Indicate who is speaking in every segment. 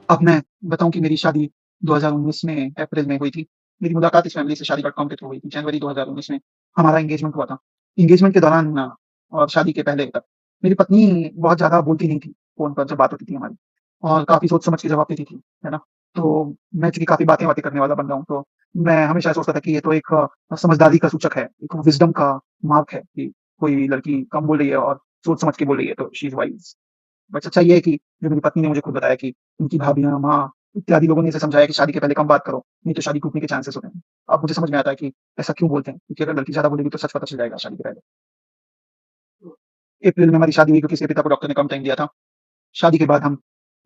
Speaker 1: अब मैं बताऊँ कि मेरी शादी 2019 में अप्रैल में हुई थी। मेरी मुलाकात इस फैमिली से शादी.com के थ्रू हुई थी। जनवरी 2019 में हमारा एंगेजमेंट हुआ था। एंगेजमेंट के दौरान और शादी के पहले तक मेरी पत्नी बहुत ज़्यादा बोलती नहीं थी फ़ोन पर जब बात होती थी हमारी और काफ़ी सोच समझ के जवाब देती थी, है ना? तो मैं चूँकि काफ़ी बातें-वातें करने वाला बंदा हूँ, तो मैं हमेशा सोचता था कि ये तो एक समझदारी का सूचक है, एक विज़डम का मार्क है कि कोई लड़की कम बोल रही है और सोच समझ के बोल रही है, तो शी इज़ वाइज़। बट सच्चाई ये है कि जो मेरी पत्नी ने मुझे खुद बताया कि उनकी भाभियाँ, माँ इत्यादि लोगों ने इसे समझाया कि शादी के पहले कम बात करो, नहीं तो शादी टूटने के चांसेस होते हैं। अब मुझे समझ में आता है कि ऐसा क्यों बोलते हैं, क्योंकि अगर लड़की ज़्यादा बोलेगी तो सच पता चल जाएगा शादी के पहले। अप्रैल में हमारी शादी हुई क्योंकि इसके पिता को डॉक्टर ने कम टाइम दिया था। शादी के बाद हम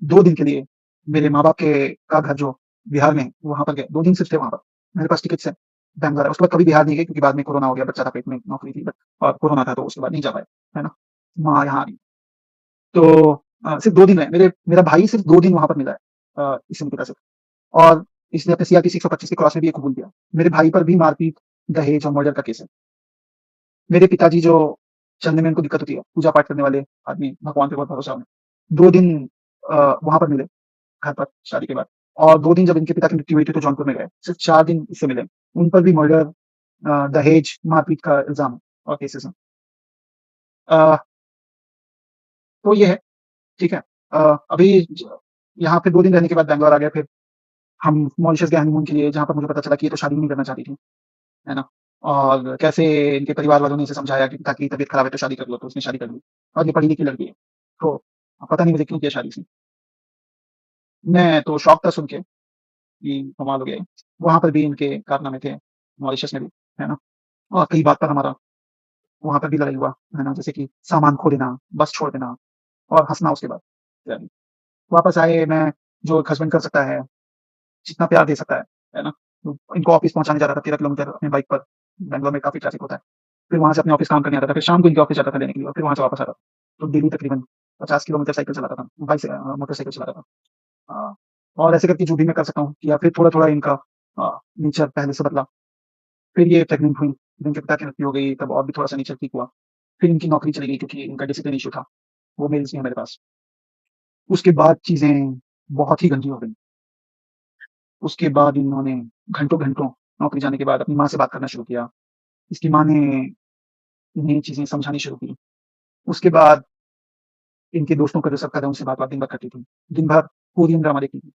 Speaker 1: 2 दिन के लिए मेरे माँ-बाप के का घर जो बिहार में है, वहाँ पर गए। 2 दिन सिर्फ थे वहाँ पर। मेरे पास टिकट्स हैं बैंगलोर है। उसके बाद कभी बिहार नहीं गए क्योंकि बाद में कोरोना हो गया, बच्चा था पेट में, नौकरी थी बट और कोरोना था तो उसके बाद नहीं जा पाए, है ना? माँ यहाँ आ गई। तो सिर्फ 2 दिन रहे। मेरा भाई सिर्फ 2 दिन वहाँ पर मिला है इससे निकला सिर्फ और इसने अपने सीआरपीसी 125 के क्रॉस में भी ये कबूल किया। मेरे भाई पर भी मारपीट, दहेज और मर्डर का केस है। मेरे पिताजी जो चलने में उनको दिक्कत होती है, पूजा-पाठ करने वाले आदमी, भगवान पे बहुत भरोसा है उन्हें। 2 दिन वहाँ पर मिले, घर पर शादी के बाद और 2 दिन जब इनके पिता की मृत्यु हुई थी तो जौनपुर में गए। सिर्फ 4 दिन इससे मिले। उन पर भी मर्डर दहेज, मारपीट का इल्ज़ाम है और केसेज़ हैं। अ, तो ये है, ठीक है। अभी यहाँ पे 2 दिन रहने के बाद बैंगलोर आ गए फिर हम मॉरिशस गए हनीमून के लिए जहाँ पर मुझे पता चला कि ये तो शादी नहीं करना चाहती थी, है ना? और कैसे इनके परिवार वालों ने इसे समझाया कि ताकि तबीयत खराब है तो शादी कर लो, तो उसने शादी कर ली और ये पढ़ी-लिखी लड़की है। तो पता नहीं मुझे क्यों किया शादी इसने। मैं तो शॉक था सुन के कि कमाल हो गया ये। वहाँ पर भी इनके कारनामे थे, मॉरिशस में भी, है ना? और कई बात पर हमारा वहाँ पर भी लड़ाई हुआ, है ना? जैसे कि सामान खो देना, बस छोड़ देना और हँसना उसके बाद। यानी वापस आए मैं जो एक हस्बैंड कर सकता है, जितना प्यार दे सकता है ना? तो इनको ऑफ़िस पहुँचाने जाता था 13 किलोमीटर अपनी बाइक पर, बैंगलोर में काफ़ी ट्रैफ़िक होता है। फिर वहाँ से अपने ऑफ़िस काम करने आता था, फिर शाम को इनके ऑफ़िस जाता था लेने के लिए और फिर वहाँ से वापस आता था। तो डेली तकरीबन 50 किलोमीटर साइकिल चलाता था, मोटरसाइकिल चलाता था। अ, और ऐसे करके जो भी मैं कर सकता हूँ किया, फिर थोड़ा-थोड़ा इनका नेचर पहले से बदला। फिर ये प्रेग्नेंट हुई, फिर इनके पिता की मृत्यु हो गई, तब और भी थोड़ा-सा नेचर ठीक हुआ। फिर इनकी नौकरी चली गई क्योंकि इनका डिसिप्लिन इश्यू था, वो मेल्स नहीं है मेरे पास। उसके बाद चीज़ें बहुत ही गंदी हो गईं। उसके बाद इन्होंने घंटों-घंटों नौकरी जाने के बाद अपनी माँ से बात करना शुरू किया। इसकी माँ ने इन्हें चीज़ें समझानी शुरू की। उसके बाद इनके दोस्तों का जो सर्कल है उनसे बात-वात दिन भर करती थी। दिन भर कोरियन ड्रामा देखती थी,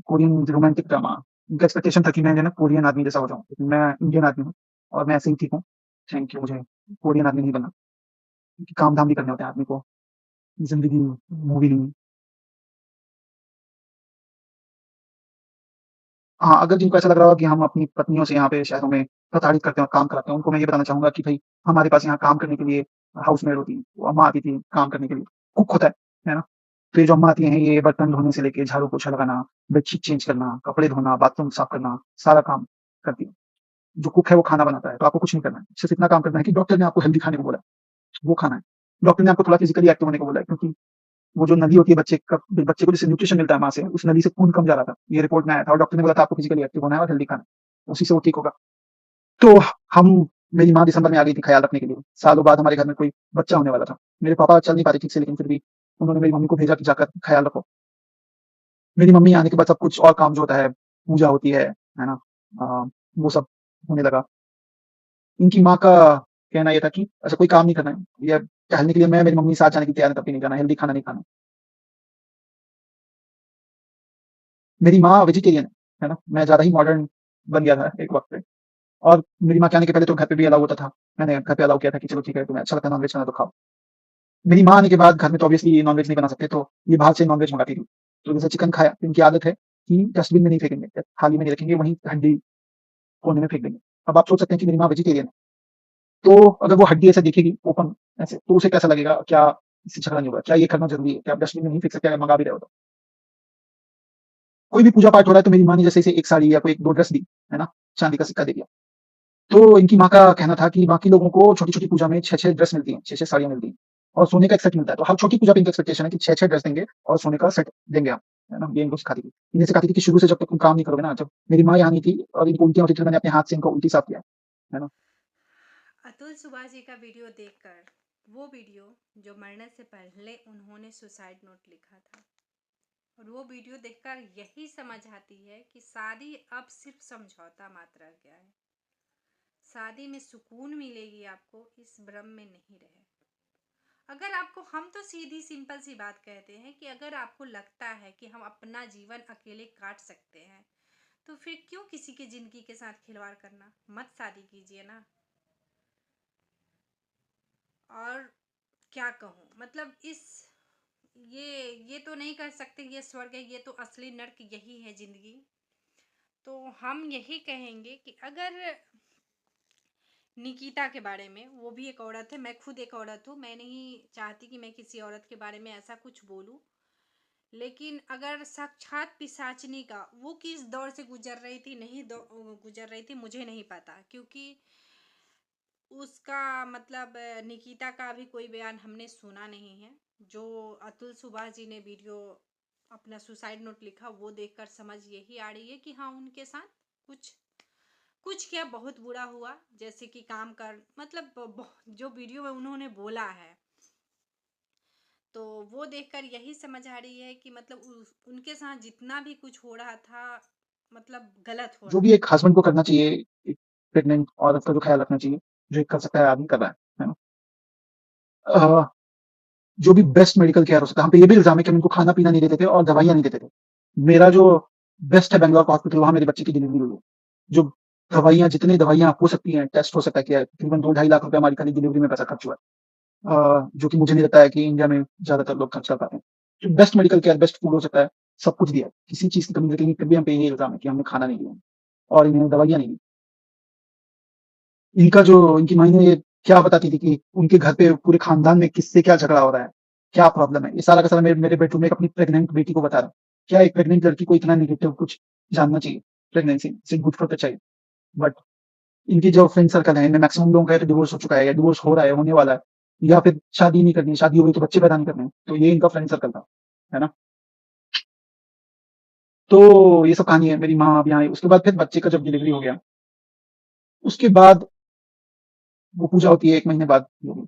Speaker 1: कोरियन रोमांटिक ड्रामा। उनका एक्सपेक्टेशन था कि मैं जो है ना कोरियन आदमी जैसा हो जाऊँ, लेकिन मैं इंडियन आदमी हूँ और मैं ऐसे ही ठीक हूँ। थैंक यू मुझे कोरियन आदमी नहीं बनना, क्योंकि काम-धाम भी करने होते हैं आदमी को, ज़िंदगी मूवी नहीं। हाँ, अगर जिनको ऐसा लग रहा हो कि हम अपनी पत्नियों से यहाँ पे शहरों में प्रताड़ित करते हैं और काम कराते हैं, उनको मैं ये बताना चाहूँगा कि भई हमारे पास यहाँ काम करने के लिए हाउसमेड होती है, वो अम्मा आती थी काम करने के लिए, कुक होता है ना? तो ये जो अम्मा आती हैं, ये बर्तन धोने से लेके झाड़ू-पोछा लगाना, बेडशीट चेंज करना, कपड़े धोना, बाथरूम साफ करना, सारा काम करती हैं। जो कुक है वो खाना बनाता है, तो आपको कुछ नहीं करना है, सिर्फ़ इतना काम करना है कि डॉक्टर ने आपको हेल्दी खाने को बोला है, वो खाना है। डॉक्टर ने आपको थोड़ा फिज़िकली एक्टिव होने को बोला है क्योंकि वो जो नली होती है बच्चे को जैसे न्यूट्रिशन मिलता है माँ से, उस नली से खून कम जा रहा था। ये रिपोर्ट में आया था और डॉक्टर ने बोला था आपको फिजिकली एक्टिव होना है और हेल्दी खाना है। उसी से वो ठीक होगा। तो हम मेरी माँ दिसंबर में आ गई थी ख़्याल रखने के लिए। सालों बाद हमारे घर में कोई बच्चा होने वाला था। मेरे पापा चल नहीं पाते ठीक से लेकिन फिर भी उन्होंने मेरी मम्मी को भेजा कि जाकर ख़्याल रखो। मेरी मम्मी आने के बाद सब कुछ और काम जो होता है, पूजा होती है ना? वो सब होने लगा। इनकी माँ का कहना ये था कि ऐसा कोई काम नहीं करना है। ये टहलने के लिए मैं मेरी मम्मी साथ जाने की तैयार है तब भी नहीं जाना, हेल्दी खाना नहीं खाना। मेरी माँ वेजिटेरियन है ना? मैं ज़्यादा ही मॉडर्न बन गया था एक वक़्त पे और मेरी माँ के आने के पहले तो घर पे भी अलाउ होता था। मैंने घर पे अलाउ किया था कि चलो ठीक है, तुम्हें अच्छा लगता है नॉन-वेज खाना तो खाओ। मेरी माँ आने के बाद घर में तो ऑब्वियसली नॉन-वेज नहीं बना सकते, तो ये बाहर से नॉन-वेज मँगाती थी। तो जैसे चिकन खाया, तो इनकी आदत है कि डस्टबिन में नहीं फेंकेंगे, थाली में नहीं रखेंगे, वहीं हड्डी कोने में फेंक देंगे। अब आप सोच सकते हैं कि मेरी माँ वेजिटेरियन है, तो अगर वो हड्डी ऐसे दिखेगी ओपन ऐसे, तो उसे कैसा लगेगा? क्या इससे झगड़ा नहीं होगा? क्या ये करना ज़रूरी है? क्या आप डस्टबिन में नहीं फेंक सकते अगर मँगा भी रहे हो तो? कोई भी पूजा-पाठ हो रहा है तो मेरी माँ ने जैसे इसे 1 साड़ी या कोई 1-2 ड्रेस दी, है ना? चाँदी का सिक्का दे दिया। तो इनकी माँ का कहना था कि बाकी लोगों को छोटी-छोटी पूजा में 6-6 ड्रेस मिलती हैं, 6-6 साड़ियाँ मिलती हैं और सोने का एक सेट मिलता है। तो हर छोटी पूजा पे इनका एक्सपेक्टेशन है कि 6-6 ड्रेस देंगे और सोने का सेट देंगे आप, है ना? ये इनको सिखाती थी। ये सिखाती थी कि शुरू से जब तक तुम काम नहीं करोगे ना, जब मेरी माँ यहाँ नहीं थी और इनको उल्टियाँ होती थी तो मैंने अपने हाथ से इनको उल्टी साफ किया, है ना?
Speaker 2: अतुल सुभाष जी का वीडियो देखकर, वो वीडियो जो मरने से पहले उन्होंने सुसाइड नोट लिखा था, और वो वीडियो देखकर यही समझ आती है कि शादी अब सिर्फ समझौता मात्र रह गया है। शादी में सुकून मिलेगी आपको, इस भ्रम में नहीं रहे। अगर आपको, हम तो सीधी सिंपल सी बात कहते हैं कि अगर आपको लगता है कि हम अपना जीवन अकेले काट सकते हैं, तो फिर क्यों किसी की जिंदगी के साथ खिलवाड़ करना? मत शादी कीजिए ना। और क्या कहूँ, मतलब इस ये तो नहीं कह सकते ये स्वर्ग है, ये तो असली नर्क यही है जिंदगी। तो हम यही कहेंगे कि अगर निकिता के बारे में, वो भी एक औरत है, मैं खुद एक औरत हूँ, मैं नहीं चाहती कि मैं किसी औरत के बारे में ऐसा कुछ बोलूँ। लेकिन अगर साक्षात पिशाचिनी का, वो किस दौर से गुजर रही थी, नहीं गुजर रही थी, मुझे नहीं पता, क्योंकि उसका मतलब निकिता का भी कोई बयान हमने सुना नहीं है। जो अतुल सुभाष जी ने वीडियो अपना सुसाइड नोट लिखा, वो देखकर समझ यही आ रही है कि हाँ, उनके साथ कुछ कुछ क्या बहुत बुरा हुआ, जैसे कि काम कर, मतलब जो वीडियो में उन्होंने बोला है, तो वो देखकर यही समझ आ रही है कि मतलब उनके साथ जितना भी कुछ हो रहा था, मतलब गलत हो
Speaker 1: जो
Speaker 2: रहा
Speaker 1: भी
Speaker 2: था।
Speaker 1: एक हस्बैंड को करना चाहिए, एक प्रेग्नेंट औरत का जो ख्याल रखना चाहिए, जो एक कर सकता है आदमी कर रहा है ना? जो भी बेस्ट मेडिकल केयर हो सकता है, हम पे ये भी इल्ज़ाम है कि हम उनको खाना-पीना नहीं देते थे और दवाइयाँ नहीं देते थे। मेरा जो बेस्ट है बैंगलोर का हॉस्पिटल, वहाँ मेरे बच्चे की डिलीवरी हुई है। जो दवाइयाँ, जितनी दवाइयाँ हो सकती हैं, टेस्ट हो सकता है, किया है, तकरीबन 2 ढाई लाख रुपए हमारी खाली डिलीवरी में पैसा खर्च हुआ है। जो कि मुझे नहीं लगता है कि इंडिया में ज़्यादातर लोग खर्च कर पाते हैं। जो best medical care, best food हो सकता है, सब कुछ दिया है। किसी चीज़ की कमी निकली, फिर भी हम पे ये इल्ज़ाम है कि हमने खाना नहीं दिया और इन्हें दवाइयाँ नहीं दी। इनका जो इनकी माँ ये क्या बताती थी कि उनके घर पे पूरे खानदान में किससे क्या झगड़ा हो रहा है, क्या प्रॉब्लम है। ये सारा का सारा मेरे मेरे बेडरूम में एक अपनी प्रेग्नेंट बेटी को बता रहा है। क्या एक प्रेग्नेंट लड़की को इतना नेगेटिव कुछ जानना चाहिए? प्रेगनेंसी से कुछ पता चाहिए। बट इनकी जो फ्रेंड सर्कल है, इनमें मैक्सिमम लोगों का या तो डिवोर्स हो चुका है या डिवोर्स हो रहा है, होने वाला है, या फिर शादी नहीं करनी है, शादी हो गई तो बच्चे पैदा नहीं करने हैं। तो ये इनका फ्रेंड सर्कल था, है ना? तो ये सब कहानी है। मेरी माँ अब यहाँ आई, उसके बाद फिर बच्चे का जब डिलीवरी हो गया, उसके बाद वो पूजा होती है 1 महीने बाद होगी,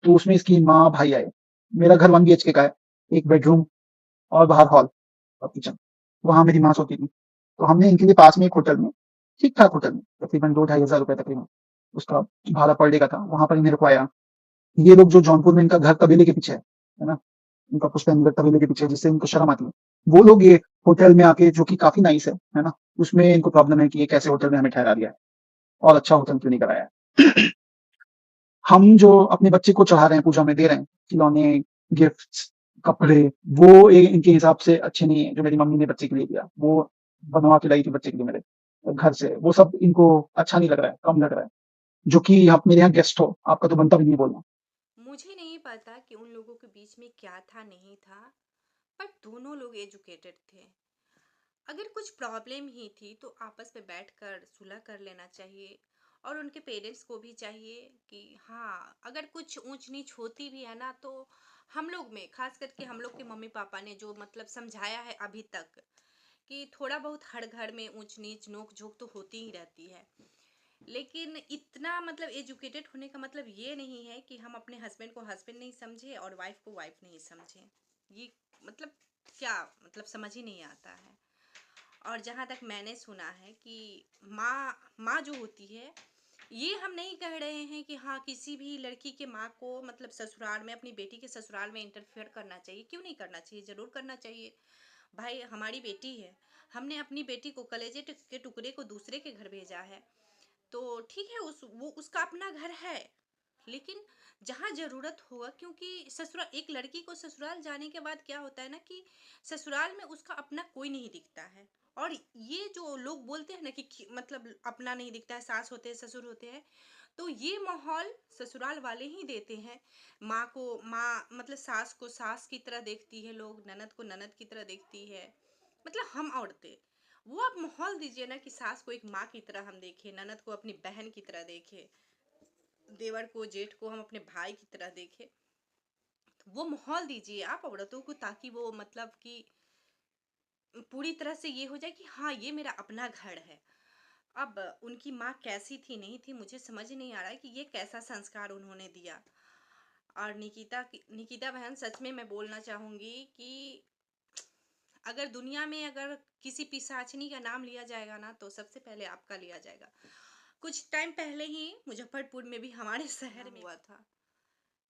Speaker 1: तो उसमें इसकी माँ, भाई आए। मेरा घर 1 बीएचके का है, 1 बेडरूम और बाहर हॉल और किचन। वहाँ मेरी माँ सोती थी। तो हमने इनके लिए पास में एक होटल में, ठीक-ठाक होटल में, तकरीबन 2 ढाई हज़ार रुपए तकरीबन उसका भाड़ा पर डे का था, वहाँ पर इन्हें रुकवाया। ये लोग जो जौनपुर में इनका घर तबेले के पीछे है ना? इनका पुश्तैनीगढ़ तबेले के पीछे है, जिससे इनको शर्म आती है। वो लोग ये होटल में आके, जो कि काफ़ी नाइस है ना? उसमें इनको प्रॉब्लम है कि ये कैसे होटल में हमें ठहरा दिया है और अच्छा होटल क्यों नहीं कराया है। हम जो अपने बच्चे को चढ़ा रहे हैं, पूजा में दे रहे हैं, खिलौने, गिफ्ट्स, कपड़े, वो इनके हिसाब से अच्छे नहीं है, जो मेरी मम्मी ने बच्चे के लिए दिया। वो बनवा के लाई थी बच्चे के लिए मेरे घर से। वो सब इनको अच्छा नहीं लग रहा है, कम लग रहा है। जो कि आप मेरे यहाँ गेस्ट हो, आपका तो बनता भी नहीं बोलना।
Speaker 2: मुझे नहीं पता कि उन लोगों के बीच में क्या था, नहीं था, पर दोनों लोग एजुकेटेड थे। अगर कुछ प्रॉब्लम ही थी तो आपस में बैठकर सुलह कर लेना चाहिए। और उनके पेरेंट्स को भी चाहिए कि हाँ, अगर कुछ ऊंच नीच होती भी है ना, तो हम लोग में, खास करके हम लोग के मम्मी पापा ने जो मतलब समझाया है अभी तक, कि थोड़ा बहुत हर घर में ऊंच नीच नोक झोंक तो होती ही रहती है। लेकिन इतना मतलब एजुकेटेड होने का मतलब ये नहीं है कि हम अपने हस्बैंड को हस्बैंड नहीं समझे और वाइफ को वाइफ नहीं समझे। ये मतलब क्या, मतलब समझ ही नहीं आता है। और जहाँ तक मैंने सुना है कि माँ माँ जो होती है, ये हम नहीं कह रहे हैं कि हाँ, किसी भी लड़की के माँ को मतलब ससुराल में, अपनी बेटी के ससुराल में इंटरफेयर करना चाहिए। क्यों नहीं करना चाहिए, ज़रूर करना चाहिए। भाई, हमारी बेटी है, हमने अपनी बेटी को कलेजे के टुकड़े को दूसरे के घर भेजा है, तो ठीक है, वो उसका अपना घर है। लेकिन जहाँ ज़रूरत होगा, क्योंकि ससुराल, एक लड़की को ससुराल जाने के बाद क्या होता है ना, कि ससुराल में उसका अपना कोई नहीं दिखता है। और ये जो लोग बोलते हैं ना कि मतलब अपना नहीं दिखता है, सास होते हैं, ससुर होते हैं, तो ये माहौल ससुराल वाले ही देते हैं। माँ को माँ, मतलब सास को सास की तरह देखती है लोग, ननद को ननद की तरह देखती है, मतलब हम औरतें। वो आप माहौल दीजिए ना कि सास को एक माँ की तरह हम देखें, ननद को अपनी बहन की तरह देखें, देवर को, जेठ को हम अपने भाई की तरह देखें। तो वो माहौल दीजिए आप औरतों को, ताकि वो मतलब कि पूरी तरह से ये हो जाए कि हाँ, ये मेरा अपना घर है। अब उनकी माँ कैसी थी, नहीं थी, मुझे समझ नहीं आ रहा है कि ये कैसा संस्कार उन्होंने दिया। और निकिता बहन, सच में मैं बोलना चाहूँगी कि अगर दुनिया में अगर किसी पिशाचिनी का नाम लिया जाएगा ना, तो सबसे पहले आपका लिया जाएगा। कुछ टाइम पहले ही मुज़फ्फरपुर में भी हमारे शहर में हुआ था।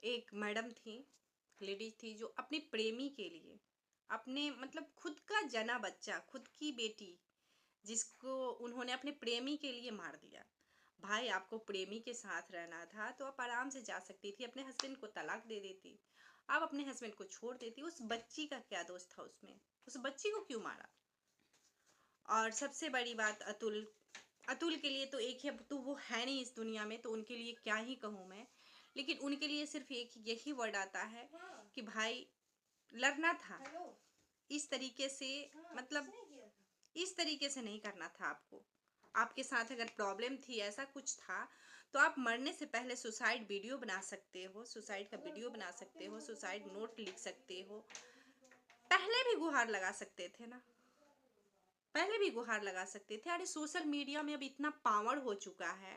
Speaker 2: एक मैडम थी, लेडीज़ थी, जो अपने प्रेमी के लिए, अपने मतलब खुद का जना बच्चा, खुद की बेटी, जिसको उन्होंने अपने प्रेमी के लिए मार दिया। भाई, आपको प्रेमी के साथ रहना था तो आप आराम से जा सकती थी, अपने हस्बैंड को तलाक दे देती, आप अपने हस्बैंड को छोड़ देती। उस बच्ची का क्या दोष था उसमें? उस बच्ची को क्यों मारा? और सबसे बड़ी बात, अतुल, अतुल के लिए तो एक ही, अब तो वो है नहीं इस दुनिया में, तो उनके लिए क्या ही कहूँ मैं। लेकिन उनके लिए सिर्फ एक यही वर्ड आता है कि भाई, लड़ना था इस तरीके से, मतलब इस तरीके से नहीं करना था आपको। आपके साथ अगर प्रॉब्लम थी, ऐसा कुछ था, तो आप मरने से पहले सुसाइड वीडियो बना सकते हो, सुसाइड का वीडियो बना सकते हो, सुसाइड नोट लिख सकते हो। पहले भी गुहार लगा सकते थे ना, पहले भी गुहार लगा सकते थे। अरे, सोशल मीडिया में अब इतना पावर हो चुका है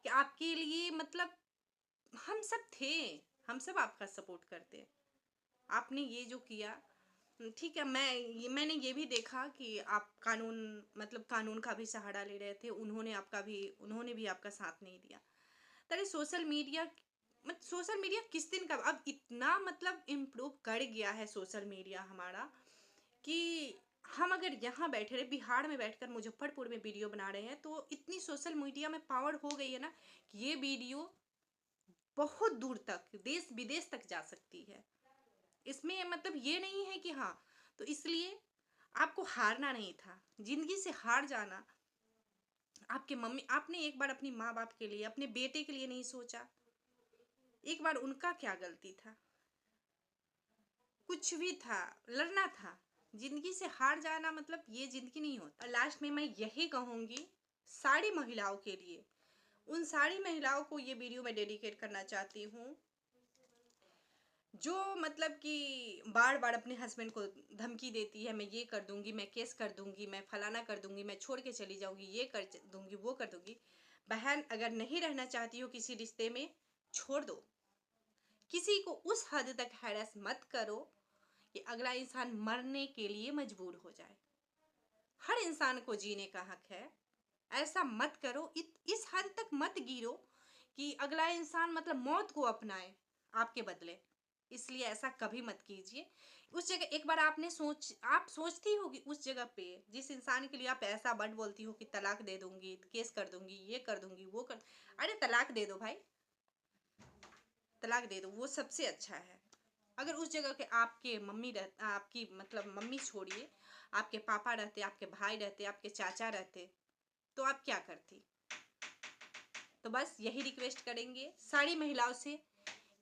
Speaker 2: कि आपके लिए, मतलब हम सब थे, हम सब आपका सपोर्ट करते। आपने ये जो किया, ठीक है, मैंने ये भी देखा कि आप कानून, मतलब कानून का भी सहारा ले रहे थे, उन्होंने भी आपका साथ नहीं दिया। अरे, सोशल मीडिया, मतलब सोशल मीडिया किस दिन का अब इतना मतलब इम्प्रूव कर गया है सोशल मीडिया हमारा, कि हम अगर यहाँ बैठे रहे, बिहार में बैठकर मुजफ्फरपुर में वीडियो बना रहे हैं, तो इतनी सोशल मीडिया में पावर हो गई है ना, कि ये वीडियो बहुत दूर तक, देश विदेश तक जा सकती है। इसमें मतलब ये नहीं है कि हाँ, तो इसलिए आपको हारना नहीं था, जिंदगी से हार जाना। आपके मम्मी, आपने एक बार अपनी माँ बाप के लिए, अपने बेटे के लिए नहीं सोचा? एक बार उनका क्या गलती था? कुछ भी था, लड़ना था। जिंदगी से हार जाना मतलब ये जिंदगी नहीं होता। और लास्ट में मैं यही कहूंगी सारी महिलाओं के लिए, उन सारी महिलाओं को ये वीडियो मैं डेडिकेट करना चाहती हूँ, जो मतलब कि बार बार अपने हस्बैंड को धमकी देती है, मैं ये कर दूंगी, मैं केस कर दूंगी, मैं फलाना कर दूंगी, मैं छोड़ के चली जाऊंगी, ये कर दूंगी, वो कर दूंगी। बहन, अगर नहीं रहना चाहती हो किसी रिश्ते में, छोड़ दो। किसी को उस हद तक हैरेस मत करो कि अगला इंसान मरने के लिए मजबूर हो जाए। हर इंसान को जीने का हक है। ऐसा मत करो, इस हद तक मत गिरो कि अगला इंसान मतलब मौत को अपनाए आपके बदले। इसलिए ऐसा कभी मत कीजिए। उस जगह एक बार आप सोचती होगी, उस जगह पे जिस इंसान के लिए आप ऐसा वर्ड बोलती हो कि तलाक दे दूंगी, केस कर दूंगी, ये कर दूंगी, वो कर, अरे तलाक दे दो भाई, तलाक दे दो, वो सबसे अच्छा है। अगर उस जगह के आपके आपकी मतलब मम्मी छोड़िए, आपके पापा रहते, आपके भाई रहते, आपके चाचा रहते, तो आप क्या करती? तो बस यही रिक्वेस्ट करेंगे सारी महिलाओं से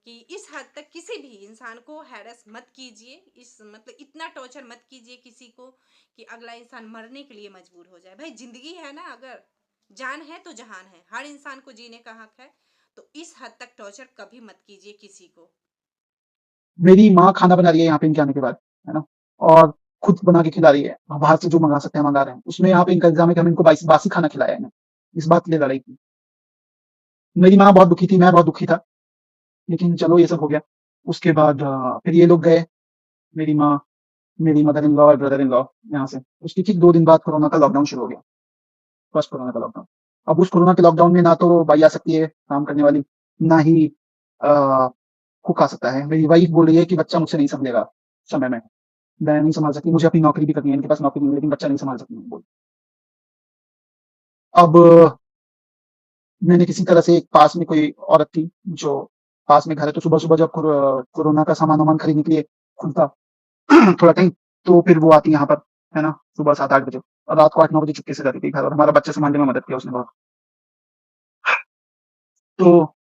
Speaker 2: कि इस हद तक किसी भी इंसान को हैरेस मत कीजिए, इस मतलब इतना टॉर्चर मत कीजिए किसी को कि अगला इंसान मरने के लिए मजबूर हो जाए। भाई, जिंदगी है ना, अगर जान है तो जहान है, हर इंसान को जीने का हक है। तो इस हद तक टॉर्चर कभी मत कीजिए किसी को।
Speaker 1: मेरी माँ खाना बना रही है यहाँ पे इनके आने के बाद, है ना? और खुद बना के खिला रही है। बाहर से जो मँगा सकते हैं मँगा रहे हैं। उसमें यहाँ पे इनका इल्ज़ाम है कि हम इनको बासी खाना खिलाया है इन्हें। इस बात के लिए लड़ाई की। मेरी माँ बहुत दुखी थी, मैं बहुत दुखी था, लेकिन चलो ये सब हो गया। उसके बाद फिर ये लोग गए, मेरी माँ, मेरी मदर इन लॉ और ब्रदर इन लॉ यहाँ से। उसके ठीक 2 दिन बाद कोरोना का लॉकडाउन शुरू हो गया, फर्स्ट कोरोना का लॉकडाउन। अब उस कोरोना के लॉकडाउन में ना तो बाई आ सकती है काम करने वाली, ना ही अ, कुक आ सकता है। मेरी वाइफ बोल रही है कि बच्चा मुझसे नहीं सँभलेगा समय में। मैं नहीं सँभाल सकती, मुझे अपनी नौकरी भी करनी है, इनके पास नौकरी नहीं है, लेकिन बच्चा नहीं सँभाल सकती मैं बोली। अब मैंने किसी तरह से पास में कोई औरत थी, जो पास में घर है, तो सुबह-सुबह जब कोरोना का सामान-वामान खरीदने के लिए खुलता थोड़ा टाइम, तो फिर वो आती यहाँ पर, है ना? सुबह 7-8 बजे और रात को 8-9 बजे चुपके से जाती थी घर और हमारा बच्चा सँभालने में मदद किया उसने बहुत। तो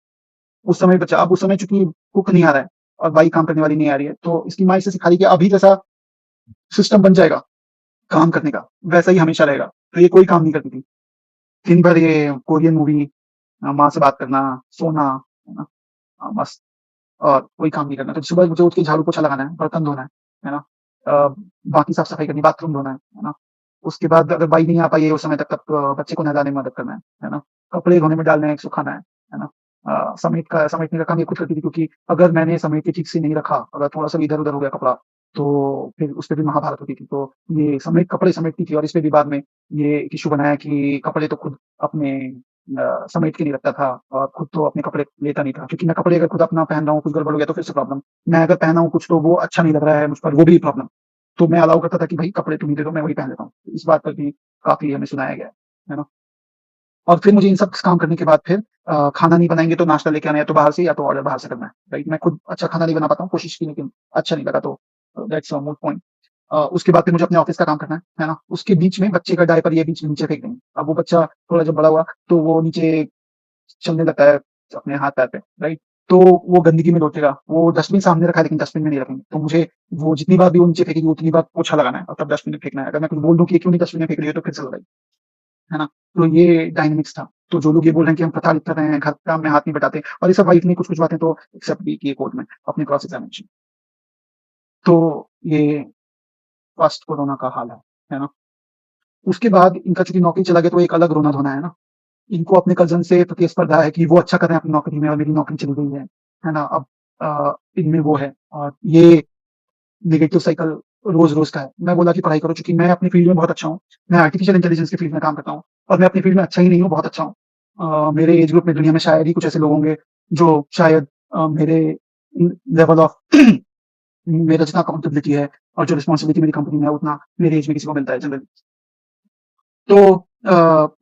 Speaker 1: अब उस समय चूँकि कुक नहीं आ रहा है और बाई काम करने वाली नहीं आ रही है, तो इसकी माँ इसे सिखा रही है कि अभी जैसा सिस्टम बन जाएगा काम करने का, वैसा ही हमेशा रहेगा। तो ये कोई काम नहीं करती थी। दिन भर ये कोरियन मूवी, माँ से बात करना, सोना, है ना? बस, और कोई काम नहीं करना। तो सुबह मुझे उठ के झाड़ू-पोछा लगाना बर्तन धोना है ना? अ, बाकी साफ-सफाई करनी, बाथरूम धोना है ना? उसके बाद अगर बाई नहीं आ पाई है उस समय तक, तब बच्चे को नहलाने में मदद करना है ना? कपड़े धोने में डालने हैं, सुखाना है ना? समेटने का काम ये खुद करती थी, क्योंकि अगर मैंने समेट के ठीक से नहीं रखा, अगर थोड़ा-सा भी इधर-उधर हो गया कपड़ा, तो फिर उसपे भी महाभारत होती थी। तो ये कपड़े समेटती थी और इसपे भी बाद में ये एक इश्यू बनाया कि कपड़े तो खुद अपने समेट के नहीं रखता था और खुद तो अपने कपड़े लेता नहीं था। क्योंकि मैं कपड़े अगर खुद अपना पहन रहा हूँ, कुछ गड़बड़ हो गया तो फिर से प्रॉब्लम। मैं अगर पहना हूँ कुछ तो वो अच्छा नहीं लग रहा है मुझ पर, वो भी प्रॉब्लम। तो मैं अलाउ करता था कि भाई कपड़े तुम ही दे दो, मैं वही पहन लेता हूँ। इस बात पर भी काफ़ी हमें सुनाया गया है ना? और फिर मुझे इन सब काम करने के बाद फिर खाना नहीं बनाएँगे तो नाश्ता लेके आना है, या तो बाहर से या तो ऑर्डर बाहर से करना है, राइट? मैं खुद अच्छा खाना नहीं बना पाता हूँ, कोशिश की लेकिन अच्छा नहीं लगा, तो दैट्स अ मूट पॉइंट। उसके बाद फिर मुझे अपने ऑफ़िस का काम करना है ना? उसके बीच में बच्चे का डायपर ये बीच में नीचे फेंक देंगे। अब वो बच्चा थोड़ा जब बड़ा हुआ तो वो नीचे चलने लगता है अपने हाथ-पैर पे, राइट? तो वो गंदगी में लौटेगा, वो डस्टबिन सामने रखा है लेकिन डस्टबिन में नहीं रखेंगे। तो मुझे वो जितनी बार भी वो नीचे फेंकेगी उतनी बार पोछा लगाना है और तब डस्टबिन में फेंकना है। अगर मैं कुछ बोल दूँ कि ये क्यों नहीं डस्टबिन में फेंक रही हो तो फिर से लड़ाई, है ना? तो ये डायनामिक्स था। तो जो लोग ये बोल रहे हैं कि हम प्रताड़ित कर रहे हैं, घर काम में हाथ नहीं बटाते, और ये सब वाइफ ने कुछ-कुछ बातें तो एक्सेप्ट भी की है कोर्ट में अपने क्रॉस एग्ज़ामिनेशन। तो ये फर्स्ट कोरोना का हाल है ना? उसके बाद इनका चूँकि नौकरी चला गया तो एक अलग रोना-धोना है ना? इनको अपने कज़न से प्रतिस्पर्धा है कि वो अच्छा कर रहे हैं अपनी नौकरी में और मेरी नौकरी चली गई है ना? अब इनमें वो है और ये नेगेटिव साइकिल रोज़-रोज़ का है। मैं बोला कि पढ़ाई करो, चूँकि मैं अपनी फ़ील्ड में बहुत अच्छा हूँ। मैं आर्टिफ़िशियल इंटेलिजेंस की फ़ील्ड में काम करता हूँ और मैं अपनी फ़ील्ड में अच्छा ही नहीं हूँ, बहुत अच्छा हूँ। मेरे एज ग्रुप में दुनिया में शायद ही कुछ ऐसे लोग होंगे जो शायद मेरे लेवल ऑफ मेरा जितना अकाउंटेबिलिटी है और जो रिस्पॉन्सिबिलिटी मेरी कंपनी में है उतना मेरे एज में किसी को मिलता है जनरली। तो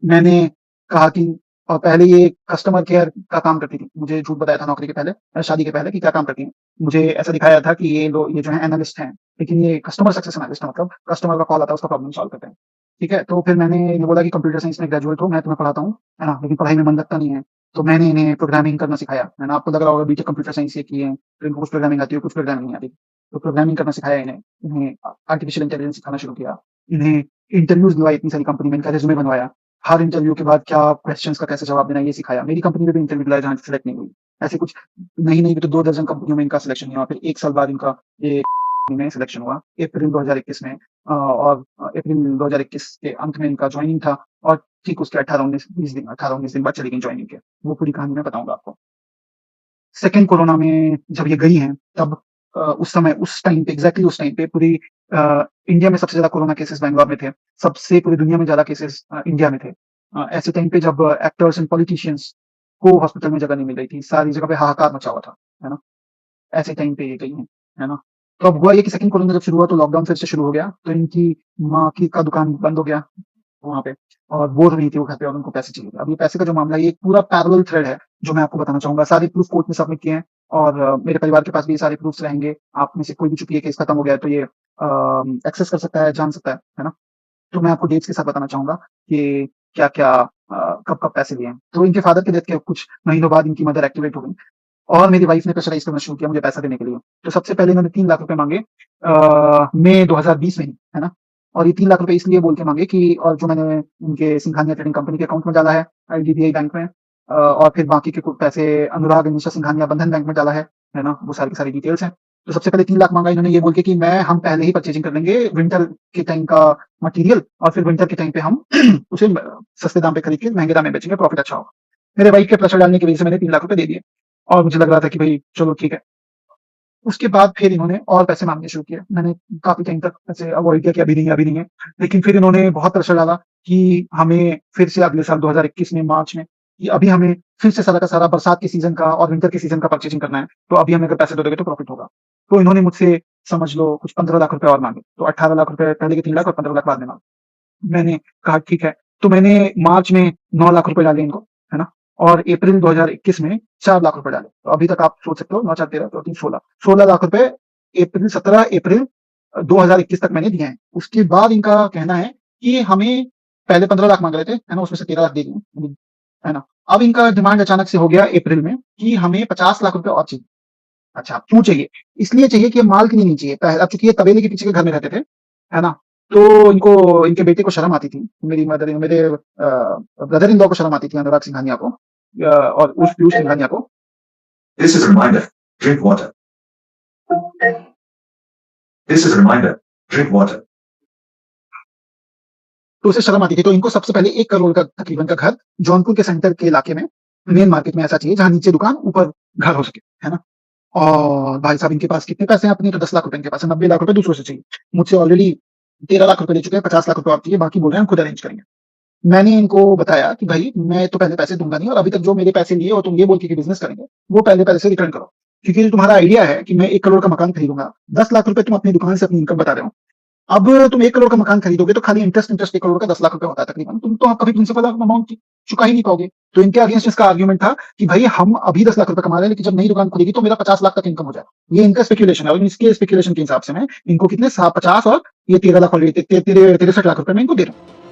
Speaker 1: मैंने कहा कि पहले ये कस्टमर केयर का काम करती थी। मुझे झूठ बताया था नौकरी के पहले, शादी के पहले, कि क्या काम करती हैं। मुझे ऐसा दिखाया था कि ये जो हैं एनालिस्ट हैं, लेकिन ये कस्टमर सक्सेस एनालिस्ट है, मतलब कस्टमर का कॉल आता है, उसका प्रॉब्लम सॉल्व करते हैं। ठीक है? तो फिर मैंने इन्हें बोला कि कंप्यूटर साइंस में ग्रेजुएट हो, मैं तुम्हें पढ़ाता हूँ, है ना? लेकिन पढ़ाई में मन लगता नहीं है। तो मैंने इन्हें प्रोग्रामिंग करना सिखाया, है ना? आपको लग रहा होगा बीटेक कंप्यूटर साइंस से किए हैं, तो इनको कुछ प्रोग्रामिंग आती है, कुछ प्रोग्रामिंग नहीं आती। तो प्रोग्रामिंग करना सिखाया इन्हें। इन्हें आर्टिफिशियल इंटेलिजेंस सिखाना शुरू किया। इन्हें इंटरव्यूज़ दिलवाए इतनी सारी कंपनी में, इनका रिज़्यूमे बनवाया। हर इंटरव्यू के बाद क्या क्वेश्चन्स का कैसे जवाब देना है ये सिखाया। मेरी कंपनी में भी इंटरव्यू दिलाया जहाँ सिलेक्ट नहीं हुई। ऐसे कुछ नहीं भी तो 2 दर्जन कंपनियों में इनका सिलेक्शन नहीं हुआ। फिर 1 साल बाद इनका ये में सिलेक्शन हुआ अप्रैल 2021 में, और अप्रैल 2021 के अंत में इनका जॉइनिंग था और ठीक उसके 18-19 दिन बाद चली गई जॉइनिंग के। वो पूरी कहानी मैं बताऊँगा आपको। सेकंड कोरोना में जब ये गई हैं, तब उस समय उस टाइम पे एग्ज़ैक्टली उस टाइम पे पूरी इंडिया में सबसे ज़्यादा कोरोना केसेज़ बैंगलोर में थे। सबसे पूरी दुनिया में ज़्यादा केसेज़ इंडिया में थे। ऐसे टाइम पे जब एक्टर्स एंड पॉलिटिशियंस को हॉस्पिटल में जगह नहीं मिल रही थी, सारी जगह पे हाहाकार मचा हुआ था, है ना? ऐसे टाइम पे ये गई हैं, है ना? तो अब हुआ ये कि सेकंड कोरोना जब शुरू हुआ तो लॉकडाउन फिर से शुरू हो गया, तो इनकी माँ की का दुकान बंद हो गया वहाँ पे, और बोल रही थी वो घर पे और उनको पैसे चाहिए थे। अब ये पैसे का जो मामला है ये एक पूरा पैरेलल थ्रेड है, जो मैं आपको बताना चाहूँगा। सारे प्रूफ कोर्ट में सबमिट किए हैं और मेरे परिवार के पास भी ये सारे प्रूफ्स रहेंगे। आप में से कोई भी चूँकि ये केस खत्म हो गया है तो ये एक्सेस कर सकता है, जान सकता है ना? तो मैं आपको डेट्स के साथ बताना चाहूँगा कि क्या-क्या कब-कब पैसे लिए हैं। तो इनके फादर की डेथ के कुछ महीनों बाद इनकी मदर एक्टिवेट हो गईं और मेरी वाइफ ने प्रेशराइज़ करना शुरू किया मुझे पैसा देने के लिए। तो सबसे पहले इन्होंने 3 लाख रुपए माँगे मई 2020 में ही, है ना? और ये 3 लाख रुपए इसलिए बोल के माँगे कि और जो मैंने उनके सिंघानिया ट्रेडिंग कंपनी के अकाउंट में डाला है, आईडीबीआई बैंक में, और फिर बाकी के कुछ पैसे अनुराग निशा सिंघानिया बंधन बैंक में डाला है ना? वो सारी की सारी डिटेल्स हैं। तो सबसे पहले 3 लाख माँगा इन्होंने ये बोल के कि मैं हम पहले ही परचेज़िंग कर लेंगे विंटर के टाइम का मटीरियल, और फिर विंटर के टाइम पे हम उसे सस्ते दाम पे खरीद के महँगे दाम में बेचेंगे, प्रॉफिट अच्छा होगा। मेरे वाइफ के प्रेशर डालने की वज़ह से मैंने 3 लाख रुपए दे दिए और मुझे लग रहा था कि भई चलो ठीक है। उसके बाद फिर इन्होंने और पैसे माँगने शुरू किए। मैंने काफ़ी टाइम तक ऐसे अवॉइड किया कि अभी नहीं है, अभी नहीं है। लेकिन फिर इन्होंने बहुत प्रेशर डाला कि हमें फिर से अगले साल 2021 में मार्च में, कि अभी हमें फिर से सारा का सारा बरसात के सीज़न का और विंटर के सीज़न का परचेज़िंग करना है। तो अभी हमें अगर पैसे दे दोगे तो प्रॉफिट होगा। तो इन्होंने मुझसे समझ लो कुछ 15 लाख रुपए और माँगे। तो 18 लाख रुपए पहले के 3 लाख और 15 लाख बाद में माँगे। मैंने कहा ठीक है। तो मैंने मार्च में 9 लाख रुपए डाले इनको, है ना? और अप्रैल 2021 में 4 लाख रुपए डाले। तो अभी तक आप सोच सकते हो 9 4 13 14 16 16 लाख रुपए 17 अप्रैल 2021 तक मैंने दिए हैं। उसके बाद इनका कहना है कि हमें पहले 15 लाख माँग रहे थे, है ना? उसमें से 13 लाख दे दिए, है ना? अब इनका डिमांड अचानक से हो गया अप्रैल में कि हमें 50 लाख रुपए और चाहिए। अच्छा, क्यों चाहिए? इसलिए चाहिए कि ये माल के लिए नहीं चाहिए। अब चूँकि ये तबेले के पीछे के घर में रहते थे, है ना? तो इनको इनके बेटे को शर्म आती थी। मेरे ब्रदर इन लॉ को शर्म आती थी अनुराग सिंघानिया को, और उस पीयूष सिंघानिया को। This is a reminder, drink water. This is a reminder, drink water. तो उसे शर्म आती थी। तो इनको सबसे पहले 1 करोड़ का तकरीबन का घर जौनपुर के सेंटर के इलाके में, मेन मार्केट में ऐसा चाहिए जहाँ नीचे दुकान, ऊपर घर हो सके, है ना? और भाई साहब इनके पास कितने पैसे हैं अपने, तो 10 लाख रुपए इनके पास है, 90 लाख रुपए दूसरों से चाहिए। मुझसे ऑलरेडी 13 लाख रुपए ले चुके हैं, 50 लाख रुपए और चाहिए, बाकी बोल रहे हैं हम खुद अरेंज करेंगे। मैंने इनको बताया कि भाई मैं तो पहले पैसे दूंगा नहीं, और अभी तक जो मेरे पैसे लिए और तुम ये बोल के बिजनेस करेंगे, वो पहले पैसे रिटर्न करो। क्योंकि जो तुम्हारा आइडिया है कि मैं 1 करोड़ का मकान खरीदूंगा, 10 लाख रुपए तुम अपनी दुकान से अपनी इनकम बता रहे हो। अब तुम 1 करोड़ का मकान खरीदोगे तो खाली इंटरेस्ट 1 करोड़ का 10 लाख रुपए होता है तकरीबन, तुम तो कभी प्रिंसिपल अमाउंट चुका ही नहीं पाओगे। तो इनके अगेंस्ट इसका आर्ग्यूमेंट था कि भाई हम अभी 10 लाख रुपए कमा रहे हैं, लेकिन जब नई दुकान खुलेगी तो मेरा 50 लाख तक इनकम हो जाए। ये इनका स्पेकुलेशन है, और इसके स्पेकुलेशन के हिसाब से मैं इनको कितने 50 और ये 13 लाख ऑलरेडी 63 लाख रुपए मैं इनको दे रहा हूँ।